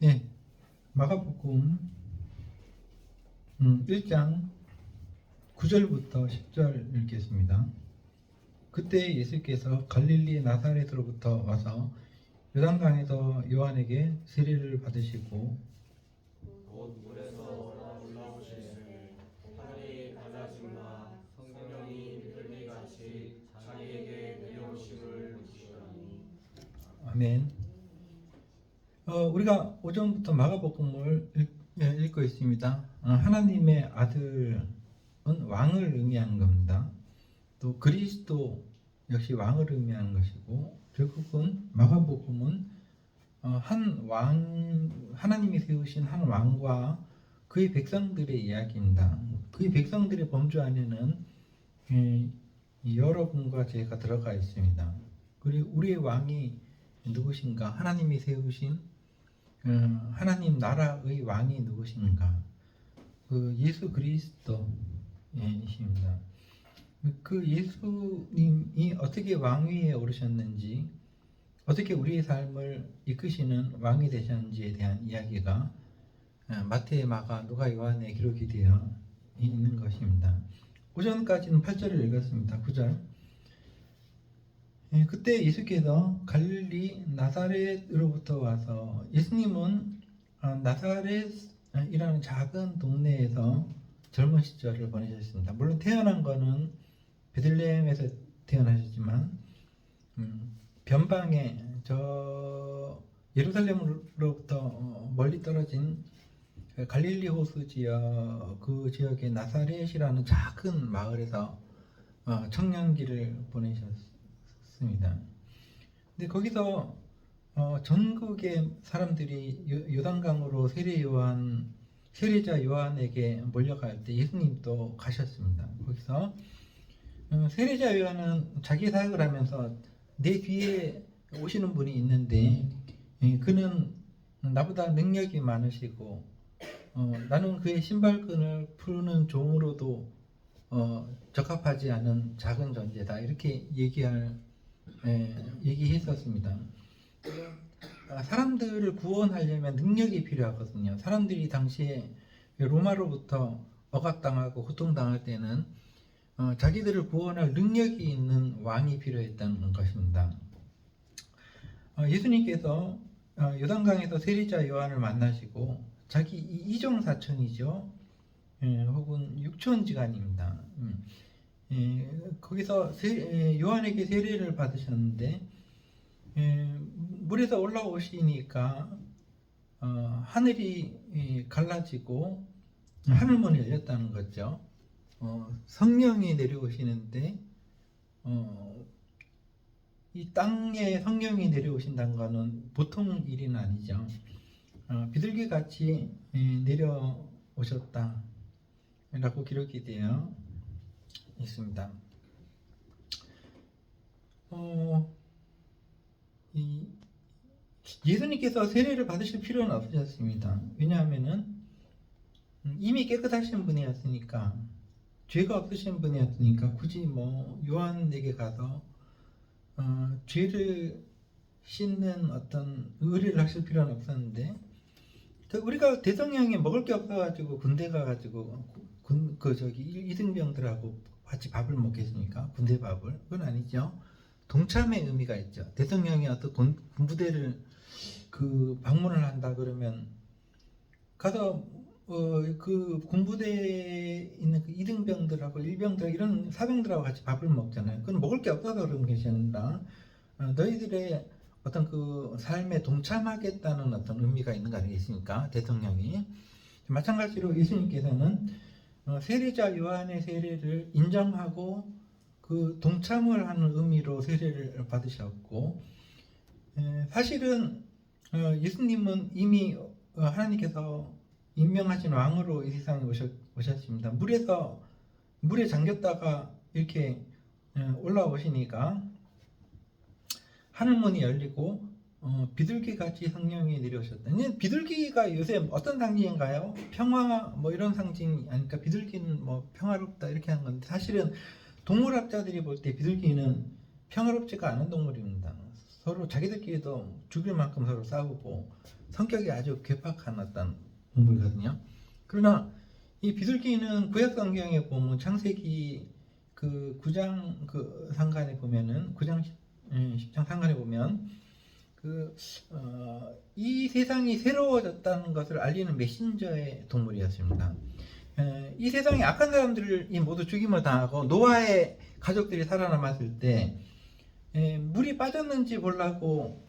예, 마가복음 1장 9절부터 10절 읽겠습니다. 그때 예수께서 갈릴리 나사렛으로부터 와서 요단강에서 요한에게 세례를 받으시고 곧 물에서 올라오시니 하늘이 갈라짐과 성령이 비둘기같이 자기에게 내려오심을 보시더니. 아멘. 우리가 오전부터 마가복음을 읽고 있습니다. 하나님의 아들은 왕을 의미하는 겁니다. 또 그리스도 역시 왕을 의미하는 것이고, 결국은 마가복음은 한 왕, 하나님이 세우신 한 왕과 그의 백성들의 이야기입니다. 그의 백성들의 범주 안에는 여러분과 제가 들어가 있습니다. 그리고 우리의 왕이 누구신가? 하나님이 세우신 하나님 나라의 왕이 누구신가? 그 예수 그리스도이십니다. 그 예수님이 어떻게 왕위에 오르셨는지, 어떻게 우리의 삶을 이끄시는 왕이 되셨는지에 대한 이야기가 마태, 마가, 누가, 요한에 기록이 되어 있는 것입니다. 오전까지는 8절을 읽었습니다. 9절. 그때 예수께서 갈릴리 나사렛으로부터 와서, 예수님은 나사렛이라는 작은 동네에서 젊은 시절을 보내셨습니다. 물론 태어난 거는 베들레헴에서 태어나셨지만 변방에 저 예루살렘으로부터 멀리 떨어진 갈릴리 호수 지역, 그 지역의 나사렛이라는 작은 마을에서 청년기를 보내셨습니다. 근데 거기서 전국의 사람들이 요단강으로 세례자 요한에게 몰려갈 때 예수님도 가셨습니다. 거기서 세례자 요한은 자기 사역을 하면서 내 뒤에 오시는 분이 있는데 그는 나보다 능력이 많으시고 나는 그의 신발끈을 푸는 종으로도 적합하지 않은 작은 존재다, 이렇게 얘기했었습니다. 사람들을 구원하려면 능력이 필요하거든요. 사람들이 당시에 로마로부터 억압당하고 고통당할 때는 자기들을 구원할 능력이 있는 왕이 필요했다는 것입니다. 예수님께서 요단강에서 세례자 요한을 만나시고, 자기 이종 사촌이죠. 혹은 육촌지간입니다. 거기서 요한에게 세례를 받으셨는데, 물에서 올라오시니까 하늘이 갈라지고 하늘문이 열렸다는 거죠. 성령이 내려오시는데 이 땅에 성령이 내려오신다는 것은 보통 일은 아니죠. 비둘기 같이 내려오셨다 라고 기록이 되어 있습니다. 예수님께서 세례를 받으실 필요는 없으셨습니다. 왜냐하면은 이미 깨끗하신 분이었으니까, 죄가 없으신 분이었으니까 굳이 요한에게 가서 죄를 씻는 어떤 의뢰를 하실 필요는 없었는데, 우리가 대성령이 먹을 게 없어가지고 군대 가가지고 이등병들하고 같이 밥을 먹겠습니까? 군대 밥을? 그건 아니죠. 동참의 의미가 있죠. 대통령이 어떤 군부대를 방문을 한다 그러면 가서 그 군부대에 있는 그 이등병들하고 일병들, 이런 사병들하고 같이 밥을 먹잖아요. 그건 먹을 게 없어서 그런 것이 아니라 너희들의 어떤 그 삶에 동참하겠다는 어떤 의미가 있는 거 아니겠습니까? 대통령이. 마찬가지로 예수님께서는 세례자 요한의 세례를 인정하고 그 동참을 하는 의미로 세례를 받으셨고, 사실은 예수님은 이미 하나님께서 임명하신 왕으로 이 세상에 오셨습니다. 물에 잠겼다가 이렇게 올라오시니까 하늘문이 열리고 비둘기같이 성령이 내려오셨다. 비둘기가 요새 어떤 상징인가요? 평화 이런 상징이 아니까, 비둘기는 평화롭다 이렇게 하는 건데, 사실은 동물학자들이 볼 때 비둘기는 평화롭지가 않은 동물입니다. 서로 자기들끼리도 죽일 만큼 서로 싸우고 성격이 아주 괴팍한 어떤 인물이거든요. 그러나 이 비둘기는 구약 성경에 보면 창세기 그 9장 그 상간에 보면은 9장 10장 상간에 보면 이 세상이 새로워졌다는 것을 알리는 메신저의 동물이었습니다. 이 세상에 악한 사람들이 모두 죽임을 당하고 노아의 가족들이 살아남았을 때 물이 빠졌는지 보려고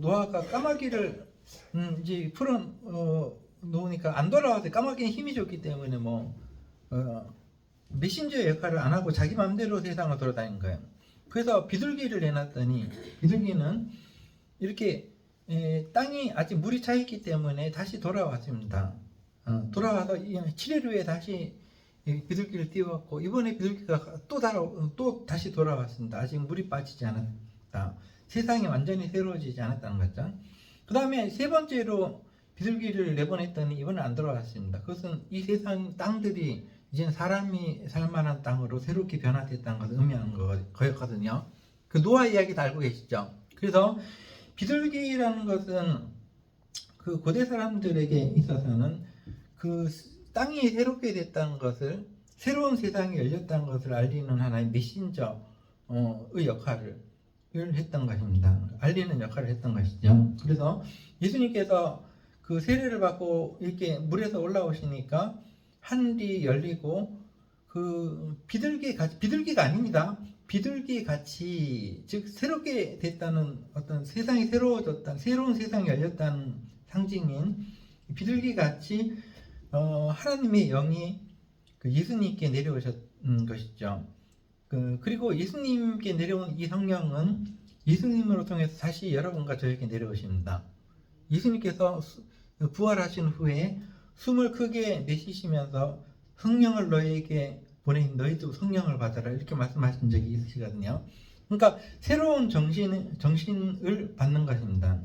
노아가 까마귀를 이제 풀어 놓으니까 안 돌아와서 까마귀는 힘이 좋기 때문에 메신저의 역할을 안 하고 자기 마음대로 세상을 돌아다닌 거예요. 그래서 비둘기를 내놨더니 비둘기는 이렇게 땅이 아직 물이 차 있기 때문에 다시 돌아왔습니다. 돌아와서 7일 후에 다시 비둘기를 띄웠고 이번에 비둘기가 또 다시 돌아왔습니다. 아직 물이 빠지지 않았다. 세상이 완전히 새로워지지 않았다는 거죠. 그 다음에 세 번째로 비둘기를 내보냈더니 이번에 안 돌아왔습니다. 그것은 이 세상 땅들이 이제는 사람이 살만한 땅으로 새롭게 변화됐다는 것을 의미하는 거였거든요. 그 노아 이야기도 알고 계시죠? 그래서 비둘기라는 것은 그 고대 사람들에게 있어서는 그 땅이 새롭게 됐다는 것을, 새로운 세상이 열렸다는 것을 알리는 하나의 메신저의 역할을 했던 것입니다. 알리는 역할을 했던 것이죠. 그래서 예수님께서 그 세례를 받고 이렇게 물에서 올라오시니까 하늘이 열리고 그 비둘기가 아닙니다. 비둘기 같이, 즉 새롭게 됐다는 어떤 세상이 새로워졌다, 새로운 세상이 열렸다는 상징인 비둘기 같이 하나님의 영이 그 예수님께 내려오셨던 것이죠. 그리고 예수님께 내려온 이 성령은 예수님으로 통해서 다시 여러분과 저에게 내려오십니다. 예수님께서 부활하신 후에 숨을 크게 내쉬시면서 성령을 너희에게 보내니 너희도 성령을 받아라 이렇게 말씀하신 적이 있으시거든요. 그러니까 새로운 정신을 받는 것입니다.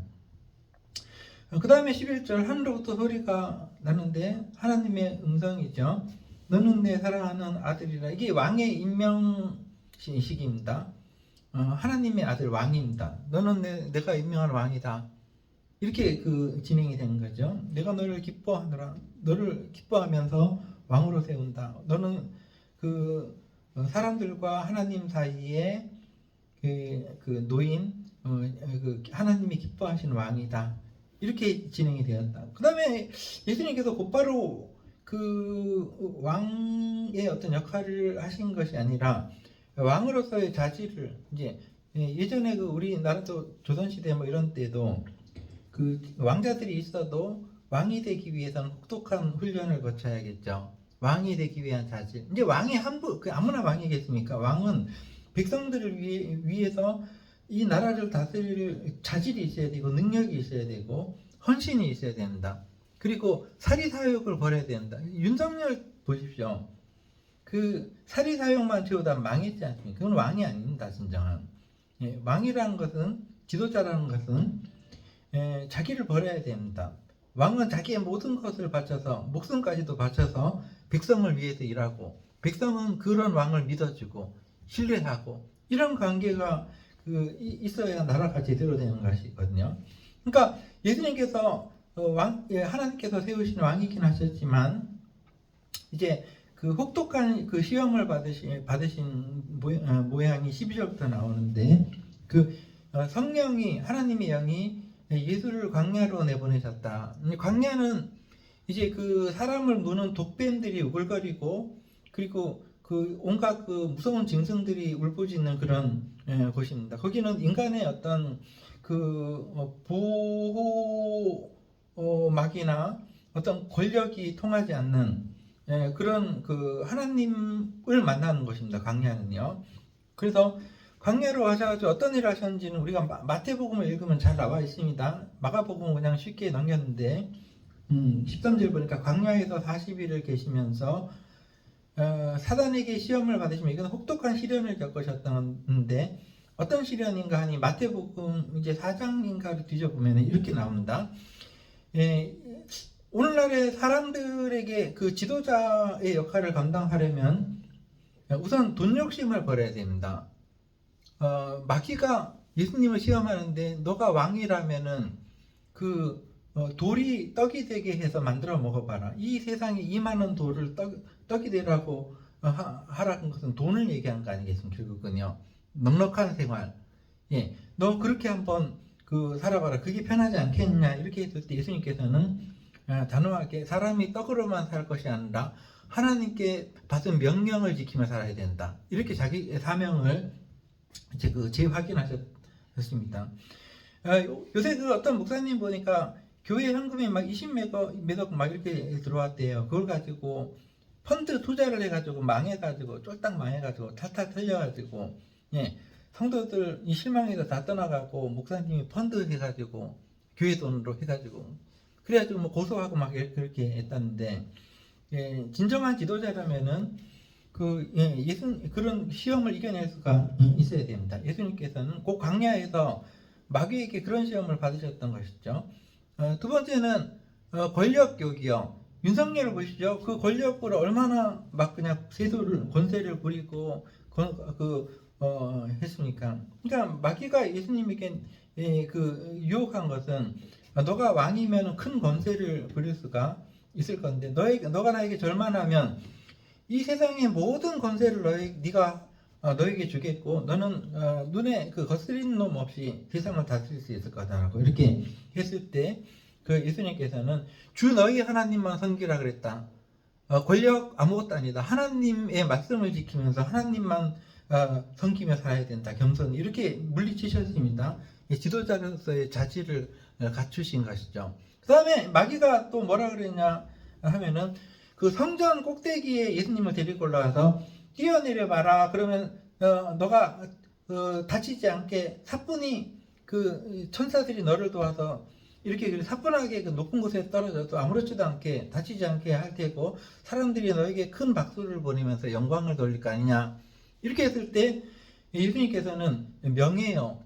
그 다음에 11절 하늘로부터 소리가 나는데 하나님의 음성이죠. 너는 내 사랑하는 아들이라. 이게 왕의 임명식입니다. 하나님의 아들 왕입니다. 너는 내가 임명한 왕이다. 이렇게 진행이 되는 거죠. 내가 너를 기뻐하노라. 너를 기뻐하면서 왕으로 세운다. 너는 사람들과 하나님 사이에 노인, 하나님이 기뻐하시는 왕이다. 이렇게 진행이 되었다. 그 다음에 예수님께서 곧바로 그 왕의 어떤 역할을 하신 것이 아니라 왕으로서의 자질을 이제 예전에 우리나라도 조선시대 이런 때도 그 왕자들이 있어도 왕이 되기 위해서는 혹독한 훈련을 거쳐야겠죠. 왕이 되기 위한 자질. 이제 왕이 아무나 왕이겠습니까? 왕은 백성들을 위해서 이 나라를 다스릴 자질이 있어야 되고 능력이 있어야 되고 헌신이 있어야 된다. 그리고 사리사욕을 벌여야 된다. 윤석열 보십시오. 그 사리사욕만 채우다 망했지 않습니까? 그건 왕이 아닙니다. 진정한. 왕이라는 것은, 지도자라는 것은 자기를 버려야 됩니다. 왕은 자기의 모든 것을 바쳐서, 목숨까지도 바쳐서 백성을 위해서 일하고, 백성은 그런 왕을 믿어주고 신뢰하고, 이런 관계가 있어야 나라가 제대로 되는 것이거든요. 그러니까 예수님께서 하나님께서 세우신 왕이긴 하셨지만 이제 혹독한 시험을 받으신 모양이 12절부터 나오는데 성령이, 하나님의 영이 예수를 광야로 내보내셨다. 광야는 이제 사람을 무는 독뱀들이 우글거리고 그리고 온갖 무서운 짐승들이 울부짖는 그런 곳입니다. 거기는 인간의 어떤 보호막이나 어떤 권력이 통하지 않는 그런 하나님을 만나는 것입니다. 광야는요. 그래서 광야로 가셔가지고 어떤 일을 하셨는지는 우리가 마태복음을 읽으면 잘 나와 있습니다. 마가복음은 그냥 쉽게 넘겼는데 13절 보니까 광야에서 40일을 계시면서 사단에게 시험을 받으시면 이건 혹독한 시련을 겪으셨다는데 어떤 시련인가 하니 마태복음 이제 4장인가를 뒤져보면 이렇게 나옵니다. 오늘날의 사람들에게 지도자의 역할을 감당하려면 우선 돈 욕심을 버려야 됩니다. 마귀가 예수님을 시험하는데 너가 왕이라면은 돌이 떡이 되게 해서 만들어 먹어봐라. 이 세상에 2만 돌을 떡이 되라고 하라는 것은 돈을 얘기한 거 아니겠습니까? 결국은요. 넉넉한 생활. 예, 너 그렇게 한번 살아봐라. 그게 편하지 않겠냐? 이렇게 했을 때 예수님께서는 단호하게 사람이 떡으로만 살 것이 아니라 하나님께 받은 명령을 지키며 살아야 된다. 이렇게 자기 사명을 이제 재확인하셨습니다. 요새 어떤 목사님 보니까 교회 현금이 막 20매덕 막 이렇게 들어왔대요. 그걸 가지고 펀드 투자를 해가지고 망해가지고 쫄딱 망해가지고 탈탈 털려가지고 예, 성도들이 실망해서 다 떠나가고 목사님이 펀드 해가지고 교회 돈으로 해가지고 그래가지고 뭐 고소하고 막 그렇게 했다는데 예, 진정한 지도자라면은 그런 시험을 이겨낼 수가 있어야 됩니다. 예수님께서는 꼭 광야에서 마귀에게 그런 시험을 받으셨던 것이죠. 두 번째는 권력욕이요. 윤석열을 보시죠. 그 권력으로 얼마나 막 그냥 권세를 부리고 했습니까? 그러니까 마귀가 예수님에게 유혹한 것은 너가 왕이면 큰 권세를 부릴 수가 있을 건데 너가 나에게 절만하면 이 세상의 모든 권세를 네가 너에게 주겠고 너는 눈에 거스리는 놈 없이 세상을 다스릴 수 있을 거다라고 이렇게 했을 때 예수님께서는 주 너희 하나님만 섬기라 그랬다. 권력 아무것도 아니다. 하나님의 말씀을 지키면서 하나님만 섬기며 살아야 된다. 겸손히 이렇게 물리치셨습니다. 지도자로서의 자질을 갖추신 것이죠. 그 다음에 마귀가 또 뭐라 그랬냐 하면은 성전 꼭대기에 예수님을 데리고 올라가서 뛰어내려 봐라. 그러면 너가 다치지 않게 사뿐히 천사들이 너를 도와서 이렇게 사뿐하게 높은 곳에 떨어져도 아무렇지도 않게 다치지 않게 할 테고 사람들이 너에게 큰 박수를 보내면서 영광을 돌릴 거 아니냐. 이렇게 했을 때 예수님께서는 명예요.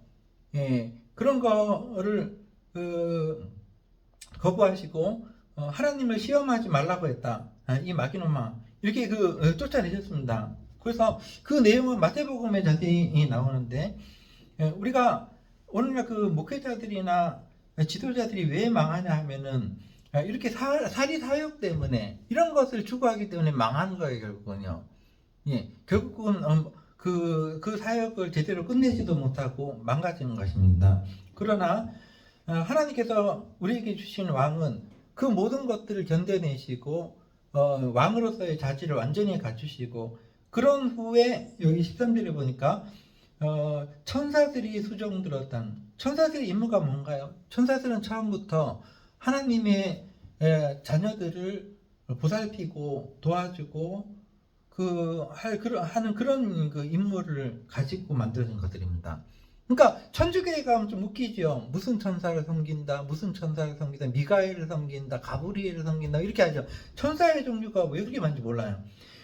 예, 그런 거를 거부하시고 하나님을 시험하지 말라고 했다. 이 마귀놈아 이렇게 쫓아내셨습니다. 그래서 그 내용은 마태복음에 자세히 나오는데 우리가 오늘날 목회자들이나 지도자들이 왜 망하냐 하면은 이렇게 사리 사욕 때문에 이런 것을 추구하기 때문에 망하는 거예요. 결국은요. 예, 결국은 그 사역을 제대로 끝내지도 못하고 망가지는 것입니다. 그러나 하나님께서 우리에게 주신 왕은 그 모든 것들을 견뎌내시고 왕으로서의 자질을 완전히 갖추시고 그런 후에 여기 13절에 보니까 천사들이 수종들었던 천사들의 임무가 뭔가요? 천사들은 처음부터 하나님의 자녀들을 보살피고 도와주고 하는 그런 임무를 가지고 만들어진 것들입니다. 그러니까 천주교에 가면 좀 웃기죠. 무슨 천사를 섬긴다, 무슨 천사를 섬긴다, 미가엘을 섬긴다, 가브리엘을 섬긴다 이렇게 하죠. 천사의 종류가 왜 그렇게 많은지 몰라요.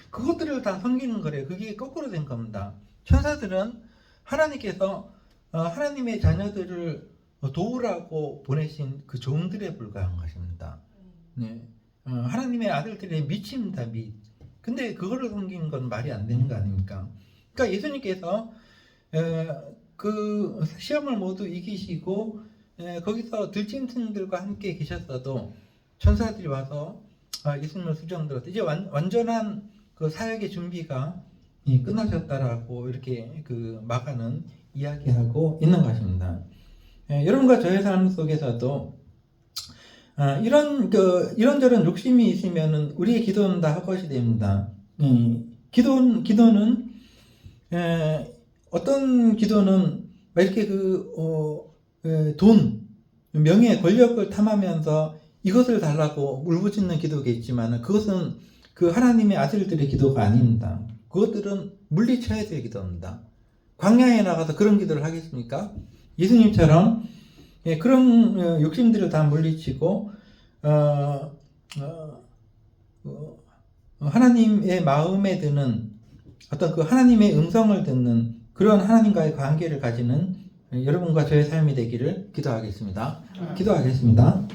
그것들을 다 섬기는 거래요. 그게 거꾸로 된 겁니다. 천사들은 하나님께서 하나님의 자녀들을 도우라고 보내신 그 종들에 불과한 것입니다. 네. 하나님의 아들들의 미치입니다. 미. 근데 그거를 섬기는 건 말이 안 되는 거 아닙니까? 그러니까 예수님께서 그 시험을 모두 이기시고 거기서 들짐승들과 함께 계셨어도 천사들이 와서 예수님을 수종들었다. 이제 완전한 그 사역의 준비가 끝나셨다라고 이렇게 마가는 이야기하고 있는 것입니다. 여러분과 저의 삶 속에서도 이런저런 욕심이 있으면은 우리의 기도는 다 헛것이 됩니다. 기도는 어떤 기도는 막 이렇게 돈, 명예, 권력을 탐하면서 이것을 달라고 울부짖는 기도가 있지만 그것은 그 하나님의 아들들의 기도가 아닙니다. 그것들은 물리쳐야 될 기도입니다. 광야에 나가서 그런 기도를 하겠습니까? 예수님처럼 그런 욕심들을 다 물리치고 하나님의 마음에 드는 어떤 하나님의 음성을 듣는 그런 하나님과의 관계를 가지는 여러분과 저의 삶이 되기를 기도하겠습니다. 기도하겠습니다.